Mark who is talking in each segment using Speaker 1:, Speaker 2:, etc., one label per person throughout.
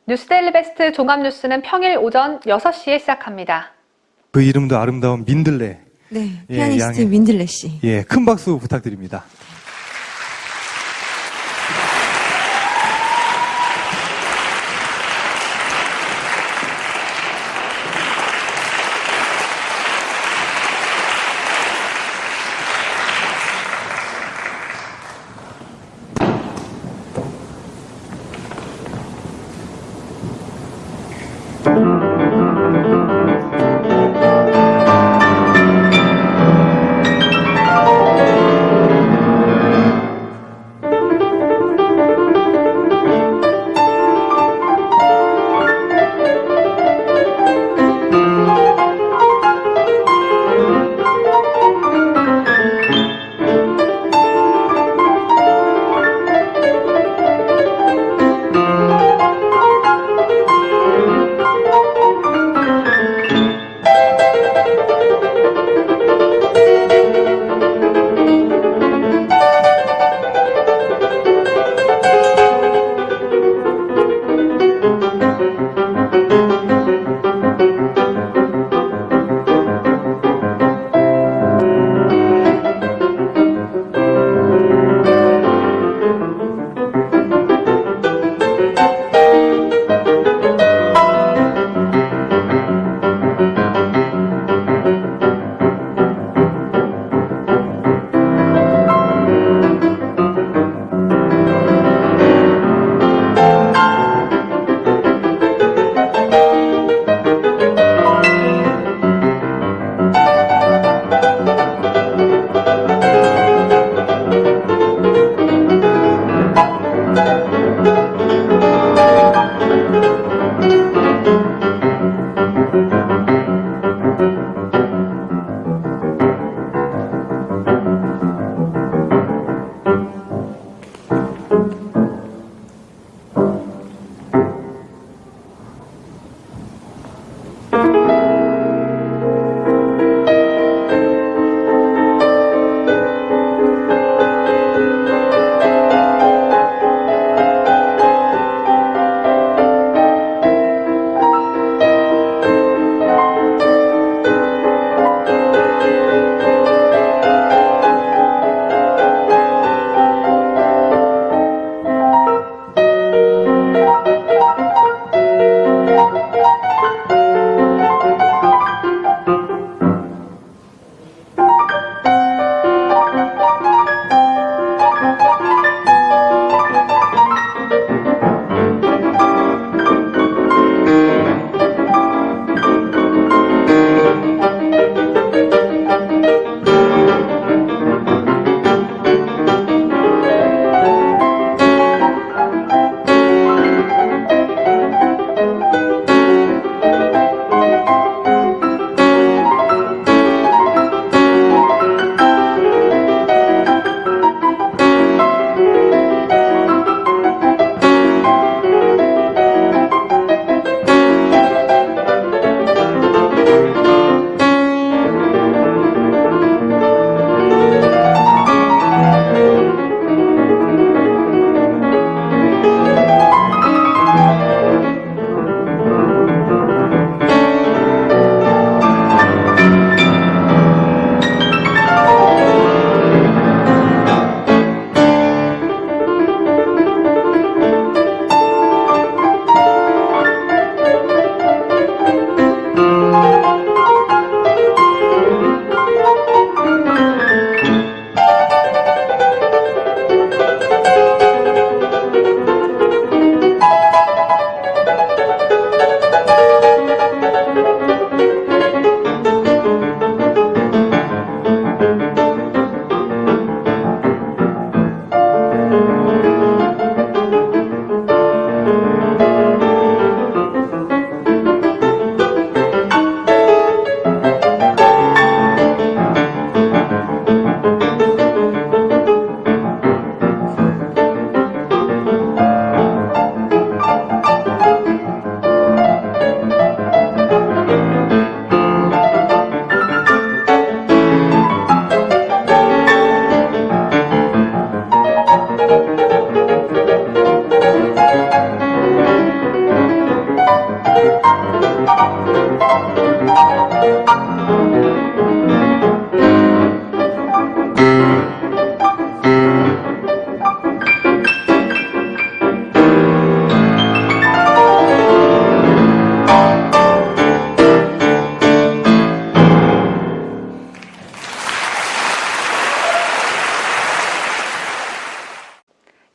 Speaker 1: 뉴스데일리 베스트 종합뉴스는 평일 오전 6시에 시작합니다.
Speaker 2: 그 이름도 아름다운 민들레.
Speaker 3: 네,
Speaker 2: 예,
Speaker 3: 피아니스트
Speaker 2: 양해.
Speaker 3: 민들레 씨.
Speaker 2: 예, 큰 박수 부탁드립니다.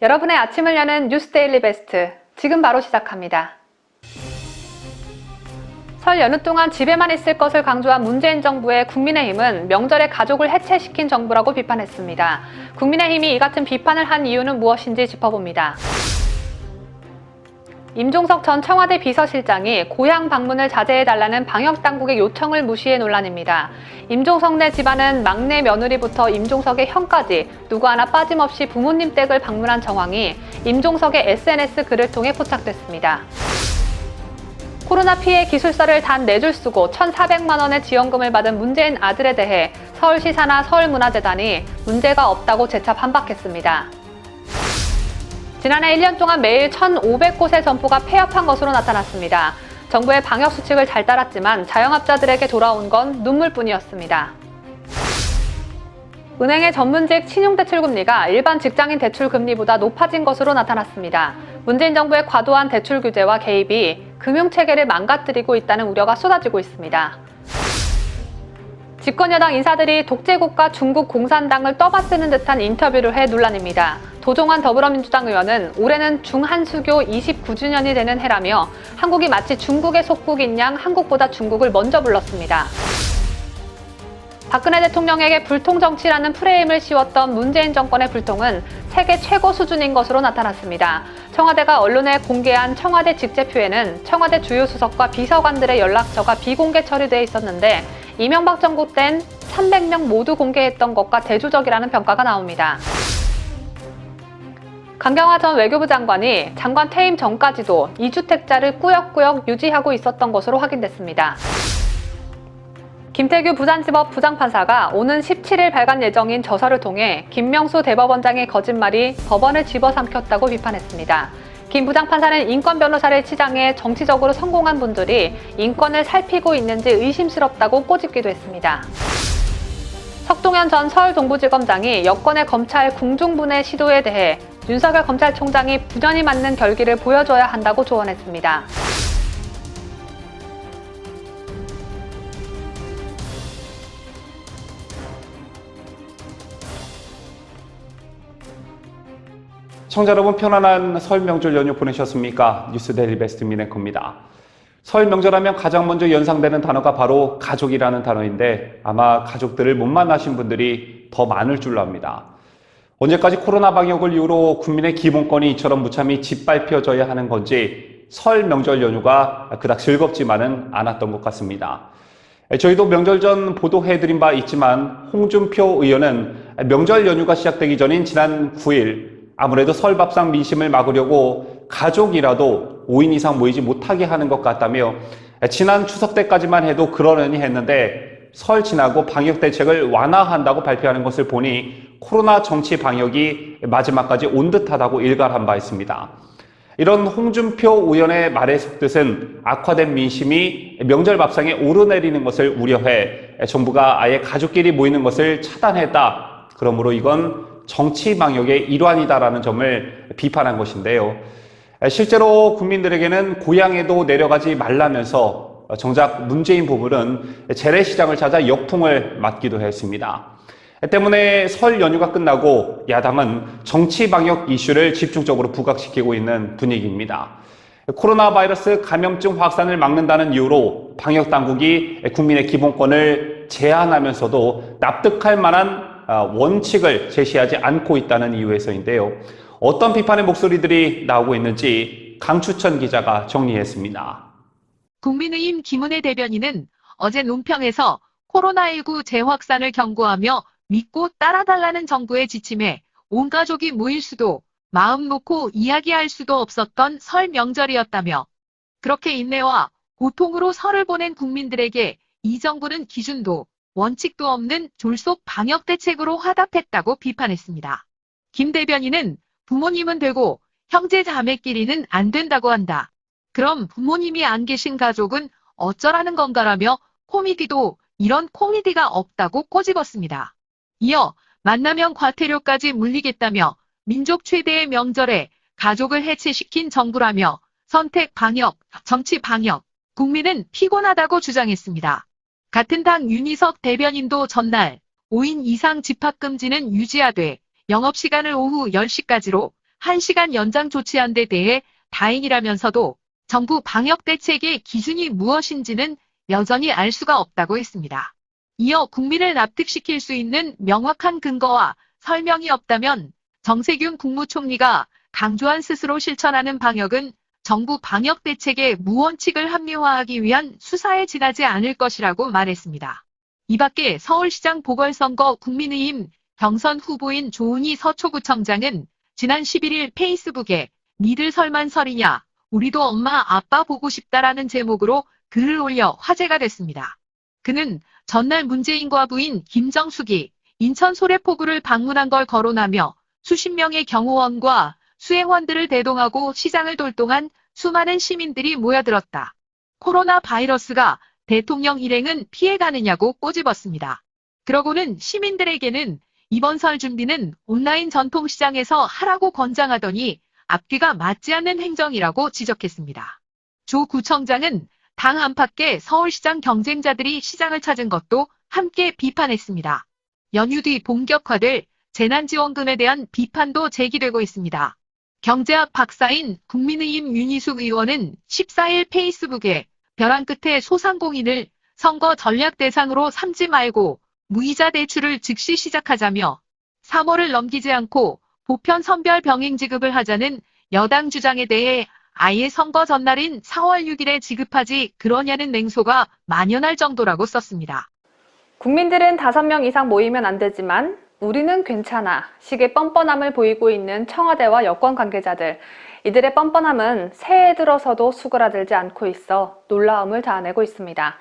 Speaker 1: 여러분의 아침을 여는 뉴스 데일리 베스트, 지금 바로 시작합니다. 설 연휴 동안 집에만 있을 것을 강조한 문재인 정부의 국민의힘은 명절에 가족을 해체시킨 정부라고 비판했습니다. 국민의힘이 이 같은 비판을 한 이유는 무엇인지 짚어봅니다. 임종석 전 청와대 비서실장이 고향 방문을 자제해달라는 방역당국의 요청을 무시해 논란입니다. 임종석 네 집안은 막내 며느리부터 임종석의 형까지 누구 하나 빠짐없이 부모님 댁을 방문한 정황이 임종석의 SNS 글을 통해 포착됐습니다. 코로나 피해 기술서를 단 4줄 쓰고 1,400만 원의 지원금을 받은 문재인 아들에 대해 서울시사나 서울문화재단이 문제가 없다고 재차 반박했습니다. 지난해 1년 동안 매일 1,500곳의 점포가 폐업한 것으로 나타났습니다. 정부의 방역수칙을 잘 따랐지만 자영업자들에게 돌아온 건 눈물뿐이었습니다. 은행의 전문직 신용대출금리가 일반 직장인 대출금리보다 높아진 것으로 나타났습니다. 문재인 정부의 과도한 대출 규제와 개입이 금융체계를 망가뜨리고 있다는 우려가 쏟아지고 있습니다. 집권여당 인사들이 독재국가 중국 공산당을 떠받드는 듯한 인터뷰를 해 논란입니다. 도종환 더불어민주당 의원은 올해는 중한수교 29주년이 되는 해라며 한국이 마치 중국의 속국인 양 한국보다 중국을 먼저 불렀습니다. 박근혜 대통령에게 불통정치라는 프레임을 씌웠던 문재인 정권의 불통은 세계 최고 수준인 것으로 나타났습니다. 청와대가 언론에 공개한 청와대 직제표에는 청와대 주요 수석과 비서관들의 연락처가 비공개 처리되어 있었는데 이명박 정부 땐 300명 모두 공개했던 것과 대조적이라는 평가가 나옵니다. 강경화 전 외교부 장관이 장관 퇴임 전까지도 2주택자를 꾸역꾸역 유지하고 있었던 것으로 확인됐습니다. 김태규 부산지법 부장판사가 오는 17일 발간 예정인 저서를 통해 김명수 대법원장의 거짓말이 법원을 집어삼켰다고 비판했습니다. 김 부장판사는 인권 변호사를 치장해 정치적으로 성공한 분들이 인권을 살피고 있는지 의심스럽다고 꼬집기도 했습니다. 석동현 전 서울동부지검장이 여권의 검찰 궁중분해 시도에 대해 윤석열 검찰총장이 분연히 맞는 결기를 보여줘야 한다고 조언했습니다.
Speaker 3: 시청자 여러분, 편안한 설 명절 연휴 보내셨습니까? 뉴스 데일리 베스트 미네커입니다. 설 명절하면 가장 먼저 연상되는 단어가 바로 가족이라는 단어인데 아마 가족들을 못 만나신 분들이 더 많을 줄로 압니다. 언제까지 코로나 방역을 이유로 국민의 기본권이 이처럼 무참히 짓밟혀져야 하는 건지 설 명절 연휴가 그닥 즐겁지만은 않았던 것 같습니다. 저희도 명절 전 보도해드린 바 있지만 홍준표 의원은 명절 연휴가 시작되기 전인 지난 9일 아무래도 설 밥상 민심을 막으려고 가족이라도 5인 이상 모이지 못하게 하는 것 같다며 지난 추석 때까지만 해도 그러려니 했는데 설 지나고 방역 대책을 완화한다고 발표하는 것을 보니 코로나 정치 방역이 마지막까지 온 듯하다고 일갈한 바 있습니다. 이런 홍준표 의원의 말의 속뜻은 악화된 민심이 명절 밥상에 오르내리는 것을 우려해 정부가 아예 가족끼리 모이는 것을 차단했다. 그러므로 이건 정치 방역의 일환이다라는 점을 비판한 것인데요. 실제로 국민들에게는 고향에도 내려가지 말라면서 정작 문재인 부부는 재래시장을 찾아 역풍을 맞기도 했습니다. 때문에 설 연휴가 끝나고 야당은 정치 방역 이슈를 집중적으로 부각시키고 있는 분위기입니다. 코로나 바이러스 감염증 확산을 막는다는 이유로 방역 당국이 국민의 기본권을 제한하면서도 납득할 만한 원칙을 제시하지 않고 있다는 이유에서인데요. 어떤 비판의 목소리들이 나오고 있는지 강추천 기자가 정리했습니다.
Speaker 4: 국민의힘 김은혜 대변인은 어제 논평에서 코로나19 재확산을 경고하며 믿고 따라달라는 정부의 지침에 온 가족이 모일 수도 마음 놓고 이야기할 수도 없었던 설 명절이었다며 그렇게 인내와 고통으로 설을 보낸 국민들에게 이 정부는 기준도 원칙도 없는 졸속 방역 대책으로 화답했다고 비판했습니다. 김 대변인은 부모님은 되고 형제 자매끼리는 안 된다고 한다. 그럼 부모님이 안 계신 가족은 어쩌라는 건가라며 코미디도 이런 코미디가 없다고 꼬집었습니다. 이어 만나면 과태료까지 물리겠다며 민족 최대의 명절에 가족을 해체시킨 정부라며 선택 방역, 정치 방역, 국민은 피곤하다고 주장했습니다. 같은 당 윤희석 대변인도 전날 5인 이상 집합금지는 유지하되 영업시간을 오후 10시까지로 1시간 연장 조치한 데 대해 다행이라면서도 정부 방역 대책의 기준이 무엇인지는 여전히 알 수가 없다고 했습니다. 이어 국민을 납득시킬 수 있는 명확한 근거와 설명이 없다면 정세균 국무총리가 강조한 스스로 실천하는 방역은 정부 방역 대책의 무원칙을 합리화하기 위한 수사에 지나지 않을 것이라고 말했습니다. 이 밖에 서울시장 보궐선거 국민의힘 경선 후보인 조은희 서초구청장은 지난 11일 페이스북에 니들 설만 설이냐, 우리도 엄마 아빠 보고 싶다라는 제목으로 글을 올려 화제가 됐습니다. 그는 전날 문재인과 부인 김정숙이 인천 소래포구를 방문한 걸 거론하며 수십 명의 경호원과 수행원들을 대동하고 시장을 돌 동안 수많은 시민들이 모여들었다. 코로나 바이러스가 대통령 일행은 피해가느냐고 꼬집었습니다. 그러고는 시민들에게는 이번 설 준비는 온라인 전통시장에서 하라고 권장하더니 앞뒤가 맞지 않는 행정이라고 지적했습니다. 조 구청장은 당 안팎의 서울시장 경쟁자들이 시장을 찾은 것도 함께 비판했습니다. 연휴 뒤 본격화될 재난지원금에 대한 비판도 제기되고 있습니다. 경제학 박사인 국민의힘 윤희숙 의원은 14일 페이스북에 벼랑 끝에 소상공인을 선거 전략 대상으로 삼지 말고 무이자 대출을 즉시 시작하자며 3월을 넘기지 않고 보편 선별 병행 지급을 하자는 여당 주장에 대해 아예 선거 전날인 4월 6일에 지급하지 그러냐는 맹소가 만연할 정도라고 썼습니다.
Speaker 1: 국민들은 5명 이상 모이면 안 되지만 우리는 괜찮아 식의 뻔뻔함을 보이고 있는 청와대와 여권 관계자들. 이들의 뻔뻔함은 새해 들어서도 수그라들지 않고 있어 놀라움을 자아내고 있습니다.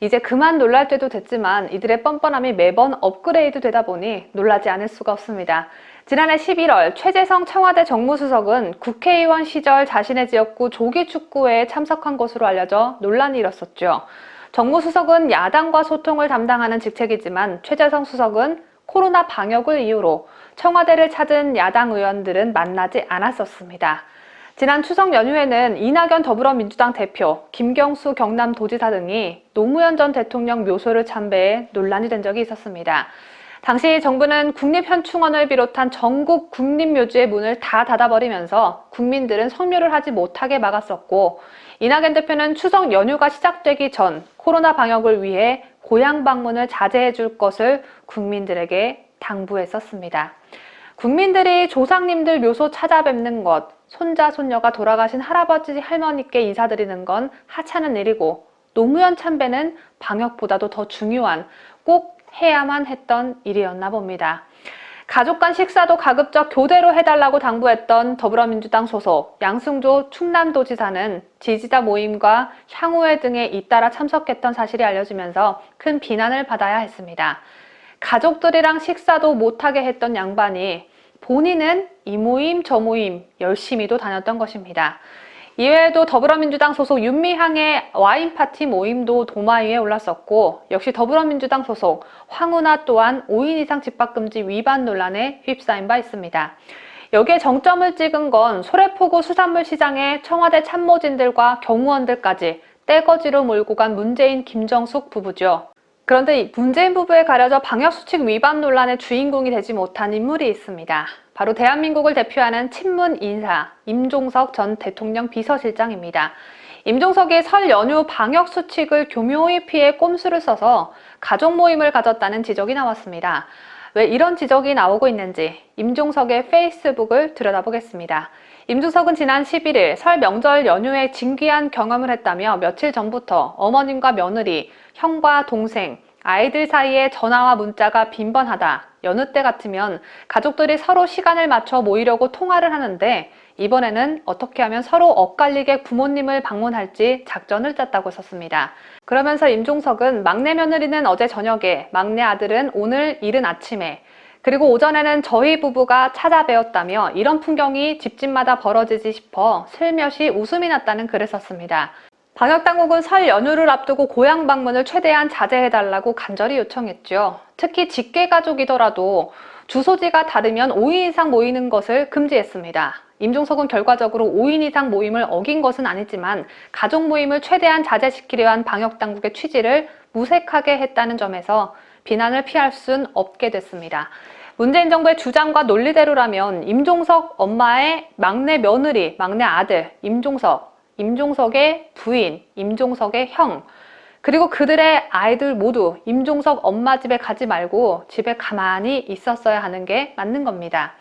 Speaker 1: 이제 그만 놀랄 때도 됐지만 이들의 뻔뻔함이 매번 업그레이드 되다 보니 놀라지 않을 수가 없습니다. 지난해 11월 최재성 청와대 정무수석은 국회의원 시절 자신의 지역구 조기축구회에 참석한 것으로 알려져 논란이 일었었죠. 정무수석은 야당과 소통을 담당하는 직책이지만 최재성 수석은 코로나 방역을 이유로 청와대를 찾은 야당 의원들은 만나지 않았었습니다. 지난 추석 연휴에는 이낙연 더불어민주당 대표, 김경수 경남도지사 등이 노무현 전 대통령 묘소를 참배해 논란이 된 적이 있었습니다. 당시 정부는 국립현충원을 비롯한 전국 국립묘지의 문을 다 닫아버리면서 국민들은 성묘를 하지 못하게 막았었고, 이낙연 대표는 추석 연휴가 시작되기 전 코로나 방역을 위해 고향 방문을 자제해 줄 것을 국민들에게 당부했었습니다. 국민들이 조상님들 묘소 찾아뵙는 것, 손자, 손녀가 돌아가신 할아버지, 할머니께 인사드리는 건 하찮은 일이고 노무현 참배는 방역보다도 더 중요한 꼭 해야만 했던 일이었나 봅니다. 가족 간 식사도 가급적 교대로 해달라고 당부했던 더불어민주당 소속 양승조 충남도지사는 지지자 모임과 향후회 등에 잇따라 참석했던 사실이 알려지면서 큰 비난을 받아야 했습니다. 가족들이랑 식사도 못하게 했던 양반이 본인은 이 모임 저 모임 열심히도 다녔던 것입니다. 이외에도 더불어민주당 소속 윤미향의 와인파티 모임도 도마 위에 올랐었고, 역시 더불어민주당 소속 황운하 또한 5인 이상 집합금지 위반 논란에 휩싸인 바 있습니다. 여기에 정점을 찍은 건 소래포구 수산물 시장에 청와대 참모진들과 경호원들까지 떼거지로 몰고 간 문재인 김정숙 부부죠. 그런데 문재인 부부에 가려져 방역수칙 위반 논란의 주인공이 되지 못한 인물이 있습니다. 바로 대한민국을 대표하는 친문 인사 임종석 전 대통령 비서실장입니다. 임종석이 설 연휴 방역수칙을 교묘히 피해 꼼수를 써서 가족 모임을 가졌다는 지적이 나왔습니다. 왜 이런 지적이 나오고 있는지 임종석의 페이스북을 들여다보겠습니다. 임종석은 지난 11일 설 명절 연휴에 진귀한 경험을 했다며 며칠 전부터 어머님과 며느리, 형과 동생, 아이들 사이에 전화와 문자가 빈번하다. 여느 때 같으면 가족들이 서로 시간을 맞춰 모이려고 통화를 하는데 이번에는 어떻게 하면 서로 엇갈리게 부모님을 방문할지 작전을 짰다고 썼습니다. 그러면서 임종석은 막내 며느리는 어제 저녁에, 막내 아들은 오늘 이른 아침에, 그리고 오전에는 저희 부부가 찾아뵈었다며 이런 풍경이 집집마다 벌어지지 싶어 슬며시 웃음이 났다는 글을 썼습니다. 방역당국은 설 연휴를 앞두고 고향 방문을 최대한 자제해달라고 간절히 요청했죠. 특히 직계가족이더라도 주소지가 다르면 5인 이상 모이는 것을 금지했습니다. 임종석은 결과적으로 5인 이상 모임을 어긴 것은 아니지만 가족 모임을 최대한 자제시키려 한 방역당국의 취지를 무색하게 했다는 점에서 비난을 피할 순 없게 됐습니다. 문재인 정부의 주장과 논리대로라면 임종석 엄마의 막내 며느리, 막내 아들, 임종석의 부인, 임종석의 형, 그리고 그들의 아이들 모두 임종석 엄마 집에 가지 말고 집에 가만히 있었어야 하는 게 맞는 겁니다.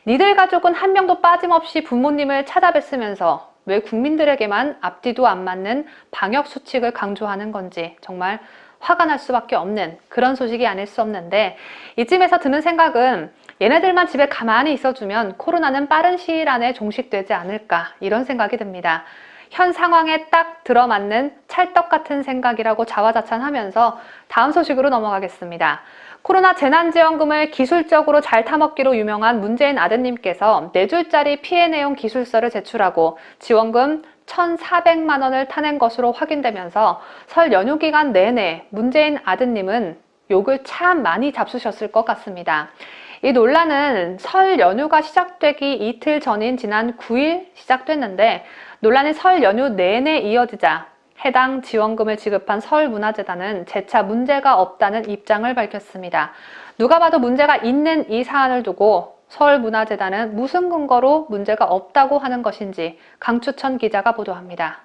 Speaker 1: 니들 가족은 한 명도 빠짐없이 부모님을 찾아뵀으면서 왜 국민들에게만 앞뒤도 안 맞는 방역 수칙을 강조하는 건지 정말 화가 날 수밖에 없는 그런 소식이 아닐 수 없는데, 이쯤에서 드는 생각은 얘네들만 집에 가만히 있어주면 코로나는 빠른 시일 안에 종식되지 않을까, 이런 생각이 듭니다. 현 상황에 딱 들어맞는 찰떡 같은 생각이라고 자화자찬하면서 다음 소식으로 넘어가겠습니다. 코로나 재난지원금을 기술적으로 잘 타먹기로 유명한 문재인 아드님께서 4줄짜리 피해 내용 기술서를 제출하고 지원금 1,400만 원을 타낸 것으로 확인되면서 설 연휴 기간 내내 문재인 아드님은 욕을 참 많이 잡수셨을 것 같습니다. 이 논란은 설 연휴가 시작되기 이틀 전인 지난 9일 시작됐는데, 논란이 설 연휴 내내 이어지자 해당 지원금을 지급한 서울문화재단은 재차 문제가 없다는 입장을 밝혔습니다. 누가 봐도 문제가 있는 이 사안을 두고 서울문화재단은 무슨 근거로 문제가 없다고 하는 것인지 강추천 기자가 보도합니다.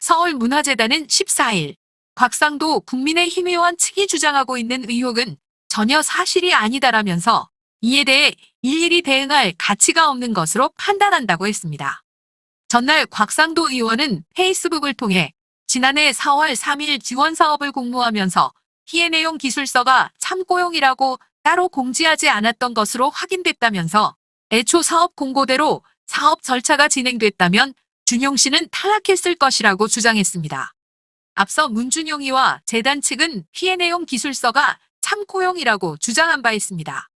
Speaker 4: 서울문화재단은 14일 곽상도 국민의힘 의원 측이 주장하고 있는 의혹은 전혀 사실이 아니다라면서 이에 대해 일일이 대응할 가치가 없는 것으로 판단한다고 했습니다. 전날 곽상도 의원은 페이스북을 통해 지난해 4월 3일 지원 사업을 공모하면서 피해 내용 기술서가 참고용이라고 따로 공지하지 않았던 것으로 확인됐다면서 애초 사업 공고대로 사업 절차가 진행됐다면 준용 씨는 탈락했을 것이라고 주장했습니다. 앞서 문준용이와 재단 측은 피해 내용 기술서가 참고용이라고 주장한 바 있습니다.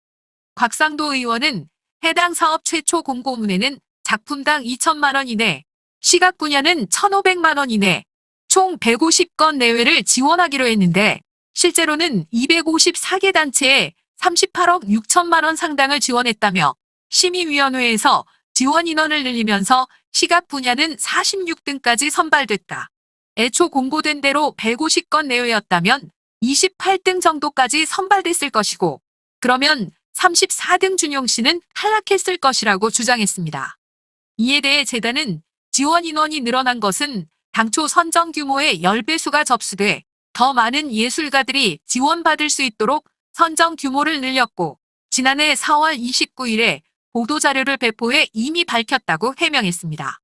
Speaker 4: 곽상도 의원은 해당 사업 최초 공고문에는 작품당 2천만 원 이내, 시각 분야는 1,500만 원 이내, 총 150건 내외를 지원하기로 했는데 실제로는 254개 단체에 38억 6천만 원 상당을 지원했다며 심의위원회에서 지원 인원을 늘리면서 시각 분야는 46등까지 선발됐다. 애초 공고된 대로 150건 내외였다면 28등 정도까지 선발됐을 것이고, 그러면 34등 준용 씨는 탈락했을 것이라고 주장했습니다. 이에 대해 재단은 지원 인원이 늘어난 것은 당초 선정 규모의 10배수가 접수돼 더 많은 예술가들이 지원받을 수 있도록 선정 규모를 늘렸고, 지난해 4월 29일에 보도자료를 배포해 이미 밝혔다고 해명했습니다.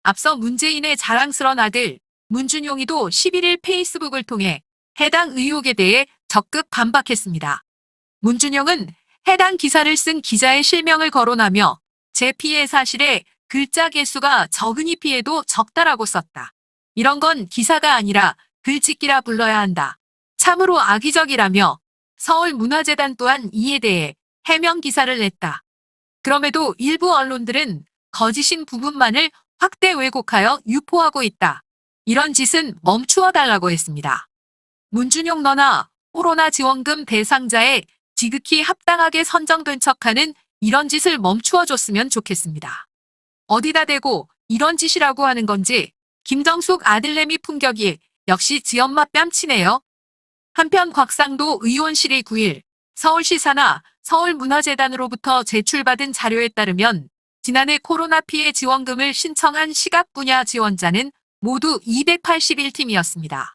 Speaker 4: 앞서 문재인의 자랑스런 아들 문준용이도 11일 페이스북을 통해 해당 의혹에 대해 적극 반박했습니다. 문준용은 해당 기사를 쓴 기자의 실명을 거론하며 제 피해 사실에 글자 개수가 적으니 피해도 적다라고 썼다. 이런 건 기사가 아니라 글짓기라 불러야 한다. 참으로 악의적이라며 서울문화재단 또한 이에 대해 해명 기사를 냈다. 그럼에도 일부 언론들은 거짓인 부분만을 확대 왜곡하여 유포하고 있다. 이런 짓은 멈추어 달라고 했습니다. 문준용 너나 코로나 지원금 대상자에 지극히 합당하게 선정된 척하는 이런 짓을 멈추어 줬으면 좋겠습니다. 어디다 대고 이런 짓이라고 하는 건지 김정숙 아들내미 품격이 역시 지엄마 뺨치네요. 한편 곽상도 의원실이 9일 서울시 산하 서울문화재단으로부터 제출받은 자료에 따르면 지난해 코로나 피해 지원금을 신청한 시각 분야 지원자는 모두 281팀이었습니다.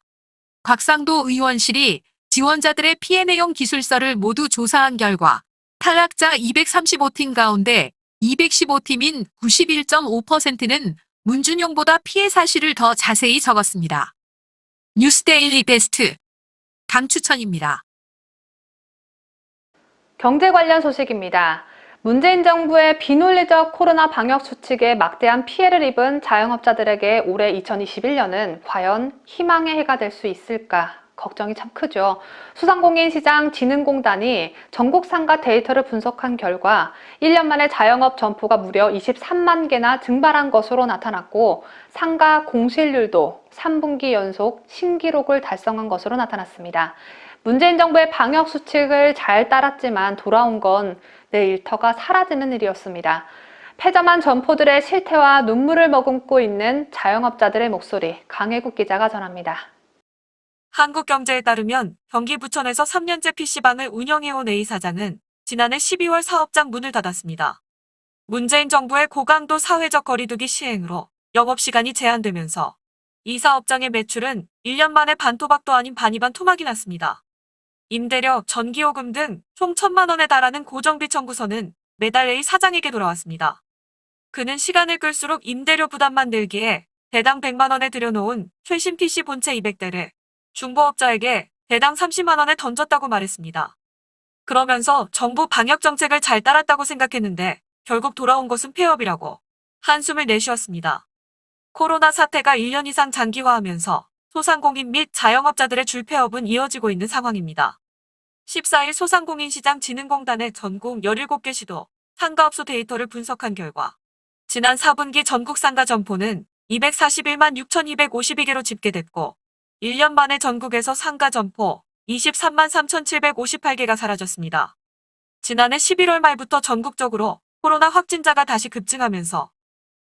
Speaker 4: 곽상도 의원실이 지원자들의 피해 내용 기술서를 모두 조사한 결과 탈락자 235팀 가운데 215팀인 91.5%는 문준용보다 피해 사실을 더 자세히 적었습니다. 뉴스데일리 베스트 강추천입니다.
Speaker 1: 경제 관련 소식입니다. 문재인 정부의 비논리적 코로나 방역 수칙에 막대한 피해를 입은 자영업자들에게 올해 2021년은 과연 희망의 해가 될 수 있을까? 걱정이 참 크죠. 소상공인시장진흥공단이 전국 상가 데이터를 분석한 결과 1년 만에 자영업 점포가 무려 23만 개나 증발한 것으로 나타났고, 상가 공실률도 3분기 연속 신기록을 달성한 것으로 나타났습니다. 문재인 정부의 방역 수칙을 잘 따랐지만 돌아온 건 내 일터가 사라지는 일이었습니다. 폐점한 점포들의 실태와 눈물을 머금고 있는 자영업자들의 목소리, 강혜국 기자가 전합니다.
Speaker 5: 한국경제에 따르면 경기 부천에서 3년째 PC방을 운영해온 A 사장은 지난해 12월 사업장 문을 닫았습니다. 문재인 정부의 고강도 사회적 거리두기 시행으로 영업시간이 제한되면서 이 사업장의 매출은 1년 만에 반토막도 아닌 반이반 토막이 났습니다. 임대료, 전기요금 등 총 1,000만 원에 달하는 고정비 청구서는 매달 A 사장에게 돌아왔습니다. 그는 시간을 끌수록 임대료 부담만 늘기에 대당 100만 원에 들여놓은 최신 PC 본체 200대를 중고업자에게 대당 30만 원에 던졌다고 말했습니다. 그러면서 정부 방역 정책을 잘 따랐다고 생각했는데 결국 돌아온 것은 폐업이라고 한숨을 내쉬었습니다. 코로나 사태가 1년 이상 장기화하면서 소상공인 및 자영업자들의 줄폐업은 이어지고 있는 상황입니다. 14일 소상공인시장진흥공단의 전국 17개 시도 상가업소 데이터를 분석한 결과 지난 4분기 전국 상가 점포는 241만 6,252개로 집계됐고 1년 만에 전국에서 상가 점포 23만 3,758개가 사라졌습니다. 지난해 11월 말부터 전국적으로 코로나 확진자가 다시 급증하면서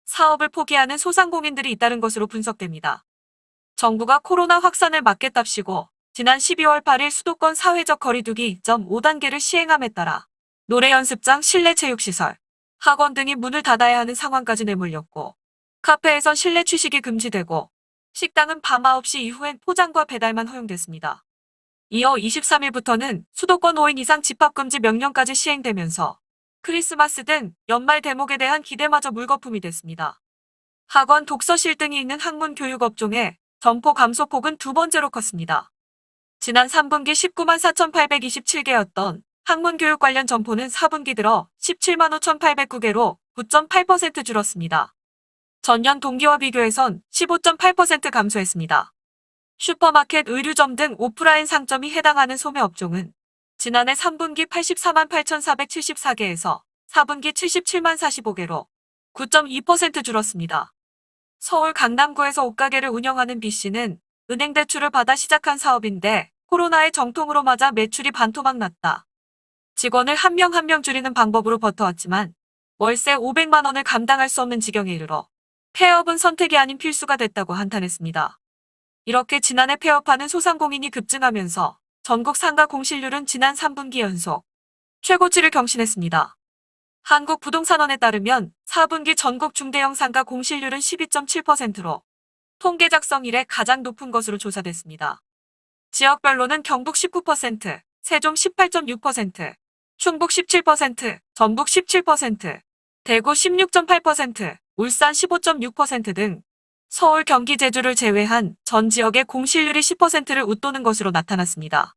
Speaker 5: 사업을 포기하는 소상공인들이 잇따른 것으로 분석됩니다. 정부가 코로나 확산을 막겠답시고 지난 12월 8일 수도권 사회적 거리두기 2.5단계를 시행함에 따라 노래 연습장, 실내 체육시설, 학원 등이 문을 닫아야 하는 상황까지 내몰렸고 카페에선 실내 취식이 금지되고 식당은 밤 9시 이후엔 포장과 배달만 허용됐습니다. 이어 23일부터는 수도권 5인 이상 집합금지 명령까지 시행되면서 크리스마스 등 연말 대목에 대한 기대마저 물거품이 됐습니다. 학원, 독서실 등이 있는 학문 교육 업종에 점포 감소폭은 두 번째로 컸습니다. 지난 3분기 19만 4,827개였던 학문 교육 관련 점포는 4분기 들어 17만 5,809개로 9.8% 줄었습니다. 전년 동기와 비교해선 15.8% 감소했습니다. 슈퍼마켓, 의류점 등 오프라인 상점이 해당하는 소매 업종은 지난해 3분기 84만 8,474개에서 4분기 77만 45개로 9.2% 줄었습니다. 서울 강남구에서 옷가게를 운영하는 B씨는 은행 대출을 받아 시작한 사업인데 코로나의 정통으로 맞아 매출이 반토막 났다. 직원을 한 명 한 명 줄이는 방법으로 버텨왔지만 월세 500만 원을 감당할 수 없는 지경에 이르러 폐업은 선택이 아닌 필수가 됐다고 한탄했습니다. 이렇게 지난해 폐업하는 소상공인이 급증하면서 전국 상가 공실률은 지난 3분기 연속 최고치를 경신했습니다. 한국부동산원에 따르면 4분기 전국 중대형 상가 공실률은 12.7%로 통계 작성 이래 가장 높은 것으로 조사됐습니다. 지역별로는 경북 19%, 세종 18.6%, 충북 17%, 전북 17%, 대구 16.8%, 울산 15.6% 등 서울, 경기, 제주를 제외한 전 지역의 공실률이 10%를 웃도는 것으로 나타났습니다.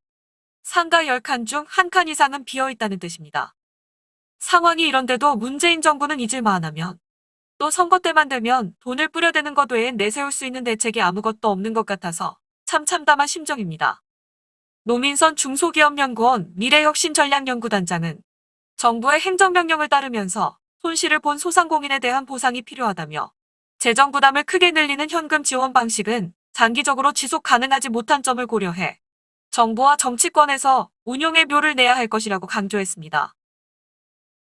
Speaker 5: 상가 10칸 중 1칸 이상은 비어있다는 뜻입니다. 상황이 이런데도 문재인 정부는 잊을만 하면 또 선거 때만 되면 돈을 뿌려대는 것 외엔 내세울 수 있는 대책이 아무것도 없는 것 같아서 참 참담한 심정입니다. 노민선 중소기업연구원 미래혁신전략연구단장은 정부의 행정명령을 따르면서 손실을 본 소상공인에 대한 보상이 필요하다며 재정 부담을 크게 늘리는 현금 지원 방식은 장기적으로 지속 가능하지 못한 점을 고려해 정부와 정치권에서 운용의 묘를 내야 할 것이라고 강조했습니다.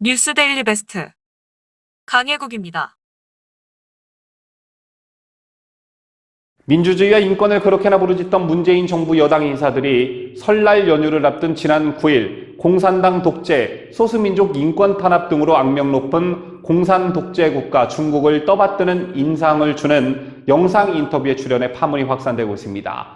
Speaker 5: 뉴스데일리 베스트 강혜국입니다.
Speaker 3: 민주주의와 인권을 그렇게나 부르짖던 문재인 정부 여당 인사들이 설날 연휴를 앞둔 지난 9일 공산당 독재, 소수민족 인권 탄압 등으로 악명 높은 공산 독재 국가 중국을 떠받드는 인상을 주는 영상 인터뷰에 출연해 파문이 확산되고 있습니다.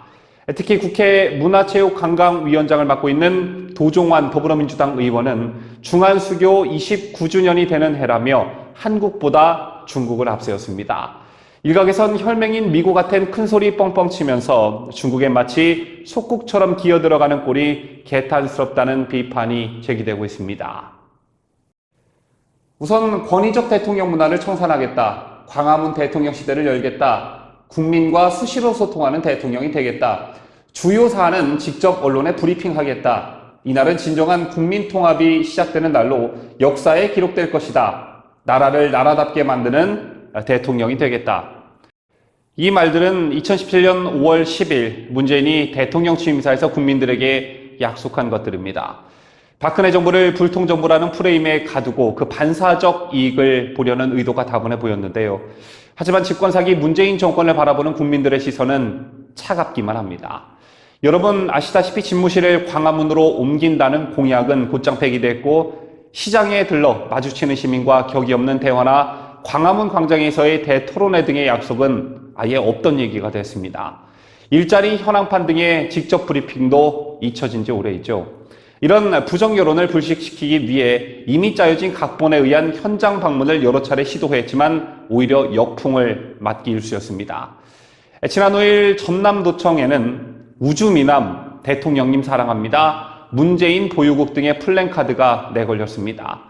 Speaker 3: 특히 국회 문화체육관광위원장을 맡고 있는 도종환 더불어민주당 의원은 중한수교 29주년이 되는 해라며 한국보다 중국을 앞세웠습니다. 일각에선 혈맹인 미국 같은 큰소리 뻥뻥 치면서 중국에 마치 속국처럼 기어들어가는 꼴이 개탄스럽다는 비판이 제기되고 있습니다. 우선 권위적 대통령 문화를 청산하겠다. 광화문 대통령 시대를 열겠다. 국민과 수시로 소통하는 대통령이 되겠다. 주요 사안은 직접 언론에 브리핑하겠다. 이날은 진정한 국민 통합이 시작되는 날로 역사에 기록될 것이다. 나라를 나라답게 만드는 대통령이 되겠다. 이 말들은 2017년 5월 10일 문재인이 대통령 취임사에서 국민들에게 약속한 것들입니다. 박근혜 정부를 불통정부라는 프레임에 가두고 그 반사적 이익을 보려는 의도가 다분해 보였는데요. 하지만 집권사기 문재인 정권을 바라보는 국민들의 시선은 차갑기만 합니다. 여러분 아시다시피 집무실을 광화문으로 옮긴다는 공약은 곧장 폐기됐고 시장에 들러 마주치는 시민과 격이 없는 대화나 광화문 광장에서의 대토론회 등의 약속은 아예 없던 얘기가 됐습니다. 일자리 현황판 등의 직접 브리핑도 잊혀진 지 오래이죠. 이런 부정 여론을 불식시키기 위해 이미 짜여진 각본에 의한 현장 방문을 여러 차례 시도했지만 오히려 역풍을 맞기 일쑤였습니다. 지난 5일 전남도청에는 우주미남, 대통령님 사랑합니다, 문재인 보유국 등의 플랜카드가 내걸렸습니다.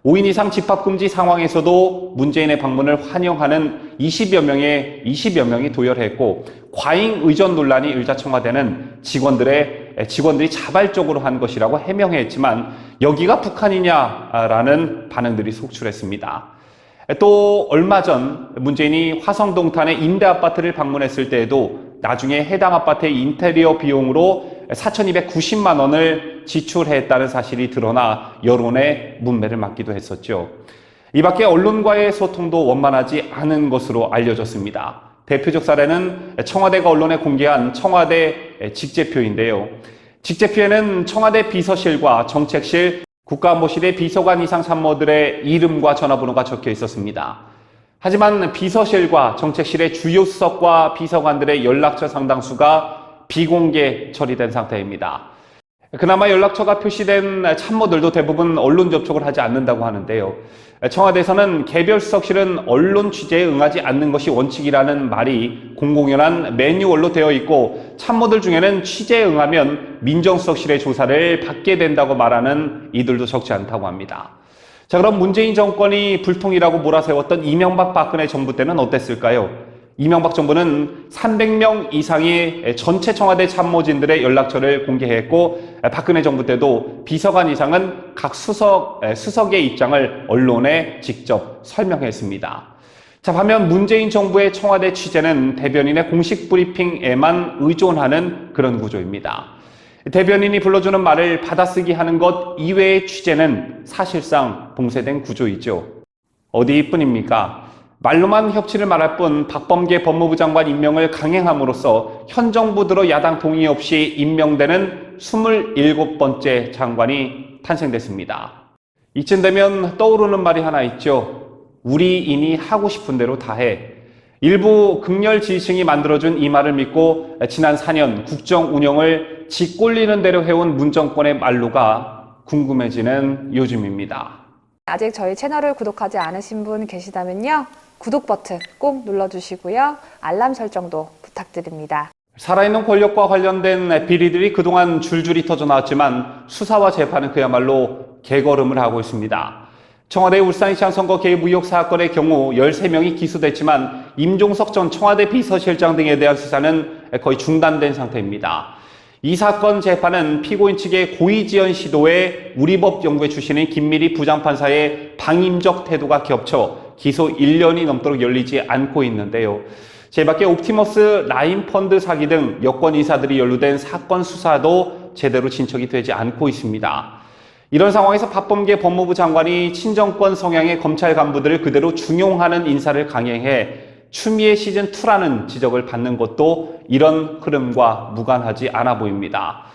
Speaker 3: 5인 이상 집합금지 상황에서도 문재인의 방문을 환영하는 20여 명이 도열했고 과잉 의전 논란이 일자 청와대는 직원들이 자발적으로 한 것이라고 해명했지만 여기가 북한이냐라는 반응들이 속출했습니다. 또 얼마 전 문재인이 화성동탄의 임대아파트를 방문했을 때에도 나중에 해당 아파트의 인테리어 비용으로 4,290만 원을 지출했다는 사실이 드러나 여론의 문매를 맞기도 했었죠. 이 밖에 언론과의 소통도 원만하지 않은 것으로 알려졌습니다. 대표적 사례는 청와대가 언론에 공개한 청와대 직제표인데요. 직제표에는 청와대 비서실과 정책실, 국가안보실의 비서관 이상 참모들의 이름과 전화번호가 적혀 있었습니다. 하지만 비서실과 정책실의 주요 수석과 비서관들의 연락처 상당수가 비공개 처리된 상태입니다. 그나마 연락처가 표시된 참모들도 대부분 언론 접촉을 하지 않는다고 하는데요. 청와대에서는 개별 수석실은 언론 취재에 응하지 않는 것이 원칙이라는 말이 공공연한 매뉴얼로 되어 있고 참모들 중에는 취재에 응하면 민정수석실의 조사를 받게 된다고 말하는 이들도 적지 않다고 합니다. 자, 그럼 문재인 정권이 불통이라고 몰아세웠던 이명박 박근혜 정부 때는 어땠을까요? 이명박 정부는 300명 이상의 전체 청와대 참모진들의 연락처를 공개했고 박근혜 정부 때도 비서관 이상은 각 수석의 입장을 언론에 직접 설명했습니다. 자, 반면 문재인 정부의 청와대 취재는 대변인의 공식 브리핑에만 의존하는 그런 구조입니다. 대변인이 불러주는 말을 받아쓰기 하는 것 이외의 취재는 사실상 봉쇄된 구조이죠. 어디뿐입니까? 말로만 협치를 말할 뿐 박범계 법무부 장관 임명을 강행함으로써 현 정부 들어 야당 동의 없이 임명되는 27번째 장관이 탄생됐습니다. 이쯤 되면 떠오르는 말이 하나 있죠. 우리인이 하고 싶은 대로 다 해. 일부 극렬 지지층이 만들어준 이 말을 믿고 지난 4년 국정 운영을 짓꼴리는 대로 해온 문 정권의 말로가 궁금해지는 요즘입니다.
Speaker 6: 아직 저희 채널을 구독하지 않으신 분 계시다면요. 구독 버튼 꼭 눌러주시고요. 알람 설정도 부탁드립니다.
Speaker 3: 살아있는 권력과 관련된 비리들이 그동안 줄줄이 터져 나왔지만 수사와 재판은 그야말로 개걸음을 하고 있습니다. 청와대 울산시장 선거 개입 의혹 사건의 경우 13명이 기소됐지만 임종석 전 청와대 비서실장 등에 대한 수사는 거의 중단된 상태입니다. 이 사건 재판은 피고인 측의 고의지연 시도에 우리법 연구회 출신인 김미리 부장판사의 방임적 태도가 겹쳐 기소 1년이 넘도록 열리지 않고 있는데요. 제밖에 옵티머스 라인펀드 사기 등 여권 인사들이 연루된 사건 수사도 제대로 진척이 되지 않고 있습니다. 이런 상황에서 박범계 법무부 장관이 친정권 성향의 검찰 간부들을 그대로 중용하는 인사를 강행해 추미애 시즌2라는 지적을 받는 것도 이런 흐름과 무관하지 않아 보입니다.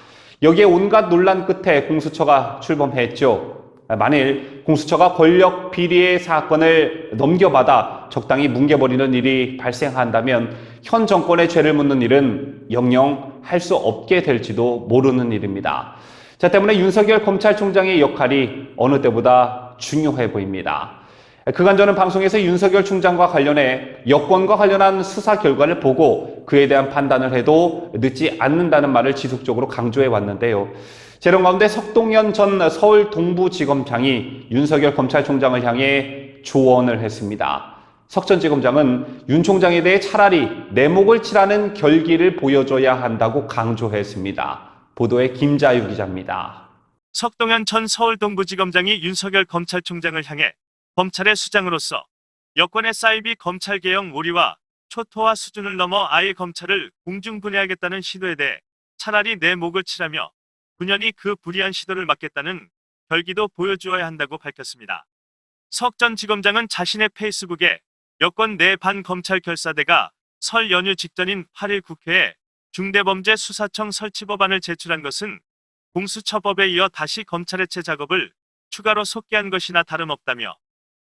Speaker 3: 여기에 온갖 논란 끝에 공수처가 출범했죠. 만일 공수처가 권력 비리의 사건을 넘겨받아 적당히 뭉개버리는 일이 발생한다면 현 정권의 죄를 묻는 일은 영영 할 수 없게 될지도 모르는 일입니다. 자, 때문에 윤석열 검찰총장의 역할이 어느 때보다 중요해 보입니다. 그간 저는 방송에서 윤석열 총장과 관련해 여권과 관련한 수사 결과를 보고 그에 대한 판단을 해도 늦지 않는다는 말을 지속적으로 강조해 왔는데요. 재론 가운데 석동현 전 서울 동부지검장이 윤석열 검찰총장을 향해 조언을 했습니다. 석 전 지검장은 윤 총장에 대해 차라리 내목을 칠하는 결기를 보여줘야 한다고 강조했습니다. 보도의 김자유 기자입니다.
Speaker 7: 석동현 전 서울 동부지검장이 윤석열 검찰총장을 향해 검찰의 수장으로서 여권의 사이비 검찰개혁 오리와 초토화 수준을 넘어 아예 검찰을 공중분해하겠다는 시도에 대해 차라리 내 목을 칠하며 군연히 그 불의한 시도를 막겠다는 결기도 보여주어야 한다고 밝혔습니다. 석 전 지검장은 자신의 페이스북에 여권 내 반검찰 결사대가 설 연휴 직전인 8일 국회에 중대범죄수사청 설치 법안을 제출한 것은 공수처법에 이어 다시 검찰 해체 작업을 추가로 속기한 것이나 다름없다며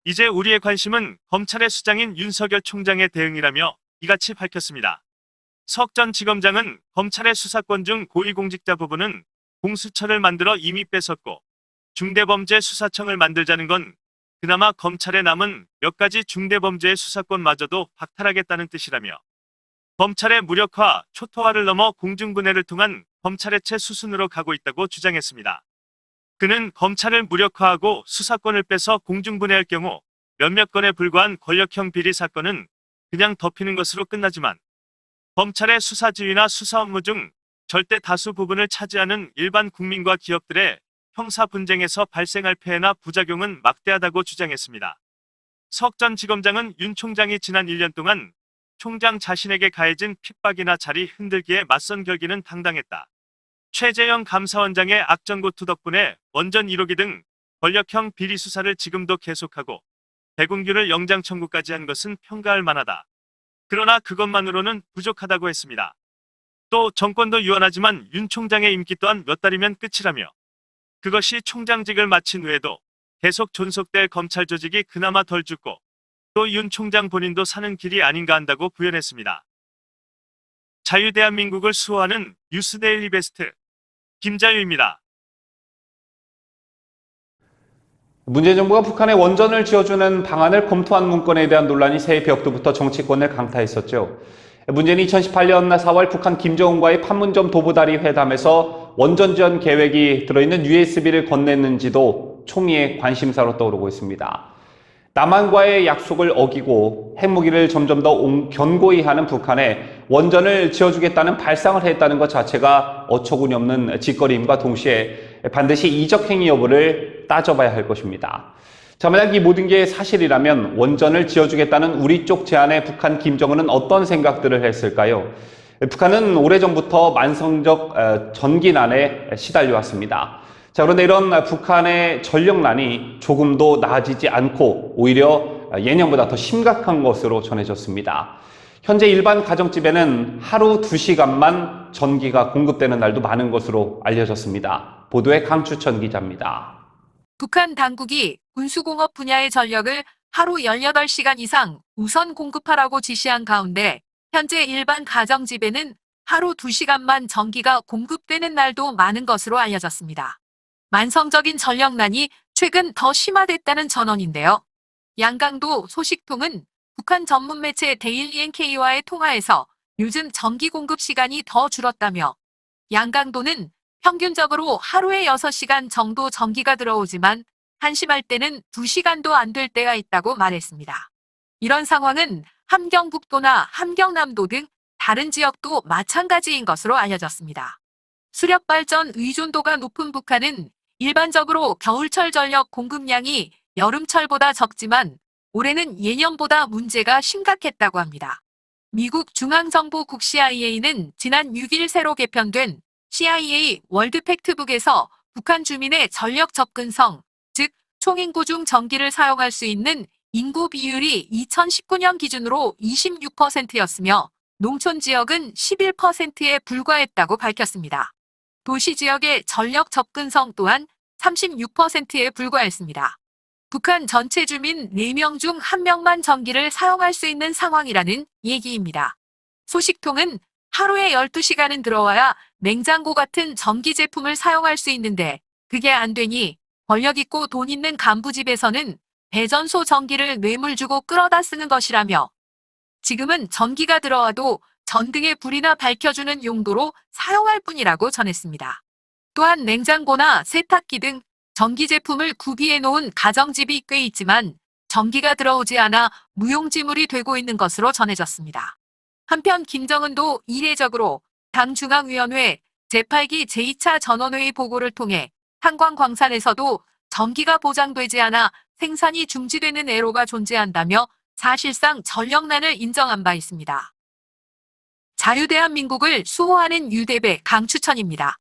Speaker 7: 이제 우리의 관심은 검찰의 수장인 윤석열 총장의 대응이라며 이같이 밝혔습니다. 석 전 지검장은 검찰의 수사권 중 고위공직자 부분은 공수처를 만들어 이미 뺏었고 중대범죄수사청을 만들자는 건 그나마 검찰에 남은 몇 가지 중대범죄의 수사권마저도 박탈하겠다는 뜻이라며 검찰의 무력화, 초토화를 넘어 공중분해를 통한 검찰 해체 수순으로 가고 있다고 주장했습니다. 그는 검찰을 무력화하고 수사권을 빼서 공중분해할 경우 몇몇 건에 불과한 권력형 비리 사건은 그냥 덮이는 것으로 끝나지만 검찰의 수사 지휘나 수사 업무 중 절대 다수 부분을 차지하는 일반 국민과 기업들의 형사 분쟁에서 발생할 폐해나 부작용은 막대하다고 주장했습니다. 석 전 지검장은 윤 총장이 지난 1년 동안 총장 자신에게 가해진 핍박이나 자리 흔들기에 맞선 결기는 당당했다. 최재형 감사원장의 악정고투 덕분에 원전 1호기 등 권력형 비리 수사를 지금도 계속하고 백운규를 영장 청구까지 한 것은 평가할 만하다. 그러나 그것만으로는 부족하다고 했습니다. 또 정권도 유한하지만 윤 총장의 임기 또한 몇 달이면 끝이라며 그것이 총장직을 마친 후에도 계속 존속될 검찰 조직이 그나마 덜 죽고 또 윤 총장 본인도 사는 길이 아닌가 한다고 부연했습니다. 자유대한민국을 수호하는 뉴스데일리 베스트 김자유입니다.
Speaker 3: 문재인 정부가 북한에 원전을 지어주는 방안을 검토한 문건에 대한 논란이 새해 벽두부터 정치권을 강타했었죠. 문재인이 2018년 4월 북한 김정은과의 판문점 도보다리 회담에서 원전 지원 계획이 들어있는 USB를 건넸는지도 총리의 관심사로 떠오르고 있습니다. 남한과의 약속을 어기고 핵무기를 점점 더 견고히 하는 북한에 원전을 지어주겠다는 발상을 했다는 것 자체가 어처구니 없는 짓거리임과 동시에 반드시 이적 행위 여부를 따져봐야 할 것입니다. 자, 만약 이 모든 게 사실이라면 원전을 지어주겠다는 우리 쪽 제안에 북한 김정은은 어떤 생각들을 했을까요? 북한은 오래전부터 만성적 전기난에 시달려왔습니다. 자, 그런데 이런 북한의 전력난이 조금도 나아지지 않고 오히려 예년보다 더 심각한 것으로 전해졌습니다. 현재 일반 가정집에는 하루 2시간만 전기가 공급되는 날도 많은 것으로 알려졌습니다. 보도에 강추천 기자입니다.
Speaker 4: 북한 당국이 군수공업 분야의 전력을 하루 18시간 이상 우선 공급하라고 지시한 가운데 현재 일반 가정집에는 하루 2시간만 전기가 공급되는 날도 많은 것으로 알려졌습니다. 만성적인 전력난이 최근 더 심화됐다는 전언인데요. 양강도 소식통은 북한 전문 매체 데일리 NK와의 통화에서 요즘 전기 공급 시간이 더 줄었다며 양강도는 평균적으로 하루에 6시간 정도 전기가 들어오지만 한심할 때는 2시간도 안 될 때가 있다고 말했습니다. 이런 상황은 함경북도나 함경남도 등 다른 지역도 마찬가지인 것으로 알려졌습니다. 수력발전 의존도가 높은 북한은 일반적으로 겨울철 전력 공급량이 여름철보다 적지만 올해는 예년보다 문제가 심각했다고 합니다. 미국 중앙정보국 CIA는 지난 6일 새로 개편된 CIA 월드 팩트북에서 북한 주민의 전력 접근성, 즉 총인구 중 전기를 사용할 수 있는 인구 비율이 2019년 기준으로 26%였으며 농촌 지역은 11%에 불과했다고 밝혔습니다. 도시 지역의 전력 접근성 또한 36%에 불과했습니다. 북한 전체 주민 4명 중 1명만 전기를 사용할 수 있는 상황이라는 얘기입니다. 소식통은 하루에 12시간은 들어와야 냉장고 같은 전기 제품을 사용할 수 있는데 그게 안 되니 권력 있고 돈 있는 간부집에서는 배전소 전기를 뇌물 주고 끌어다 쓰는 것이라며 지금은 전기가 들어와도 전등의 불이나 밝혀주는 용도로 사용할 뿐이라고 전했습니다. 또한 냉장고나 세탁기 등 전기 제품을 구비해 놓은 가정집이 꽤 있지만 전기가 들어오지 않아 무용지물이 되고 있는 것으로 전해졌습니다. 한편 김정은도 이례적으로 당 중앙위원회 제8기 제2차 전원회의 보고를 통해 탄광광산에서도 전기가 보장되지 않아 생산이 중지되는 애로가 존재한다며 사실상 전력난을 인정한 바 있습니다. 자유대한민국을 수호하는 유대배 강추천입니다.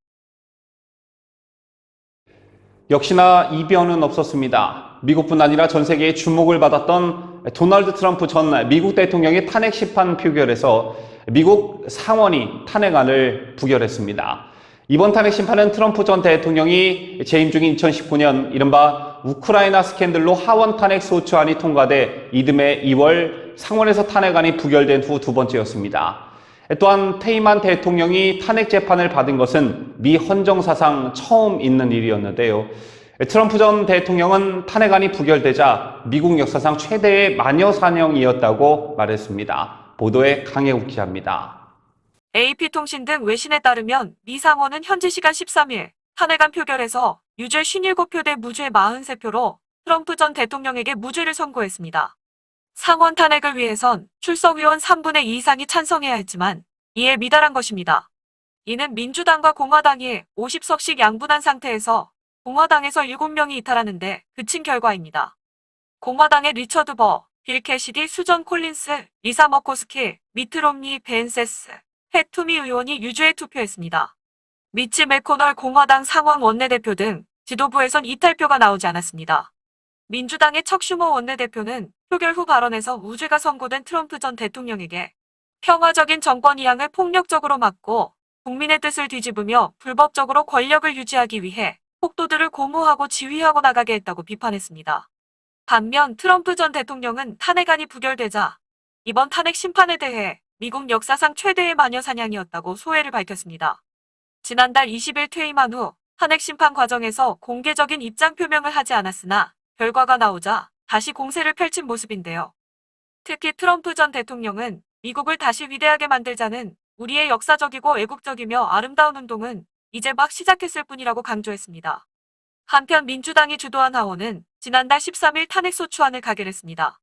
Speaker 3: 역시나 이변은 없었습니다. 미국뿐 아니라 전 세계의 주목을 받았던 도널드 트럼프 전 미국 대통령의 탄핵 심판 표결에서 미국 상원이 탄핵안을 부결했습니다. 이번 탄핵 심판은 트럼프 전 대통령이 재임 중인 2019년 이른바 우크라이나 스캔들로 하원 탄핵 소추안이 통과돼 이듬해 2월 상원에서 탄핵안이 부결된 후 두 번째였습니다. 또한 퇴임한 대통령이 탄핵 재판을 받은 것은 미 헌정사상 처음 있는 일이었는데요. 트럼프 전 대통령은 탄핵안이 부결되자 미국 역사상 최대의 마녀 사냥이었다고 말했습니다. 보도에 강혜욱 기자입니다.
Speaker 5: AP통신 등 외신에 따르면 미 상원은 현지 시간 13일 탄핵안 표결에서 유죄 57표 대 무죄 43표로 트럼프 전 대통령에게 무죄를 선고했습니다. 상원 탄핵을 위해선 출석의원 3분의 2 이상이 찬성해야 했지만 이에 미달한 것입니다. 이는 민주당과 공화당이 50석씩 양분한 상태에서 공화당에서 7명이 이탈하는데 그친 결과입니다. 공화당의 리처드 버, 빌 캐시디, 수전 콜린스, 리사 머코스키, 미트 롬니, 벤 세스, 팻 투미 의원이 유죄에 투표했습니다. 미치 맥코널 공화당 상원 원내대표 등 지도부에선 이탈표가 나오지 않았습니다. 민주당의 척 슈머 원내대표는 표결 후 발언에서 무죄가 선고된 트럼프 전 대통령에게 평화적인 정권 이양을 폭력적으로 막고 국민의 뜻을 뒤집으며 불법적으로 권력을 유지하기 위해 폭도들을 고무하고 지휘하고 나가게 했다고 비판했습니다. 반면 트럼프 전 대통령은 탄핵안이 부결되자 이번 탄핵 심판에 대해 미국 역사상 최대의 마녀 사냥이었다고 소회를 밝혔습니다. 지난달 20일 퇴임한 후 탄핵 심판 과정에서 공개적인 입장 표명을 하지 않았으나 결과가 나오자 다시 공세를 펼친 모습인데요. 특히 트럼프 전 대통령은 미국을 다시 위대하게 만들자는 우리의 역사적이고 애국적이며 아름다운 운동은 이제 막 시작했을 뿐이라고 강조했습니다. 한편 민주당이 주도한 하원은 지난달 13일 탄핵 소추안을 가결했습니다.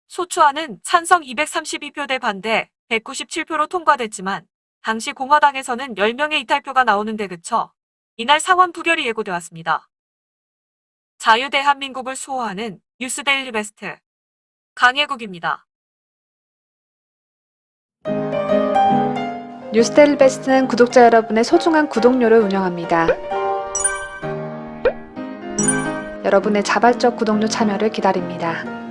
Speaker 5: 소추안은 찬성 232표 대 반대 197표로 통과됐지만 당시 공화당에서는 10명의 이탈표가 나오는 데 그쳐 이날 상원 부결이 예고돼 왔습니다. 자유대한민국을 수호하는 뉴스데일리 베스트 강혜국입니다.
Speaker 6: 뉴스데일리 베스트는 구독자 여러분의 소중한 구독료를 운영합니다. 여러분의 자발적 구독료 참여를 기다립니다.